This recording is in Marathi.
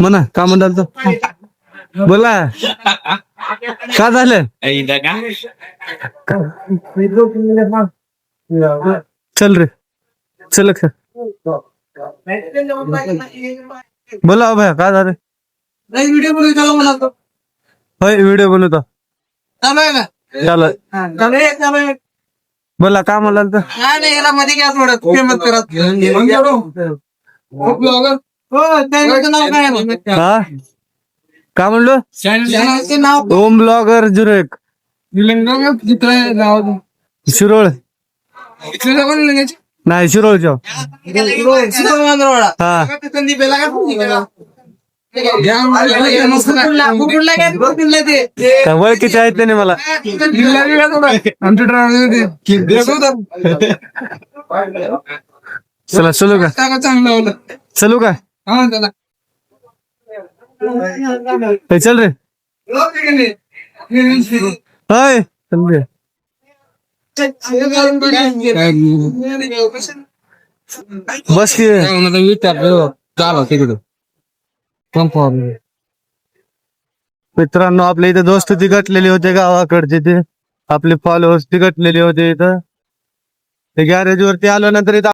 म्हणा का म्हणताल तो बोला का झालं चल रे चल बोला भैया का झालं व्हिडिओ बनवतो म्हणाल होय व्हिडिओ बनवतो चालू बोला का म्हणाल तर नाही याला मध्ये घ्या थोडं फेमस करत हा का म्हणलो नाव ओम ब्लॉगर 01 शिरोळ नाही शिरोळच्या हा काय ओळखीचे आहेत त्याने मला आमचे ड्रायव्हर चला चलू का चांगलं होतं चलू का हा त्याला चल रे हाय चल रे बस की मित्रांनो आपल्या इथे दोस्त तिघटलेले होते गावाकडचे ते आपले फॉलोअर्स तिघटलेले होते इथं ते गॅरेज वरती आल्यानंतर इथं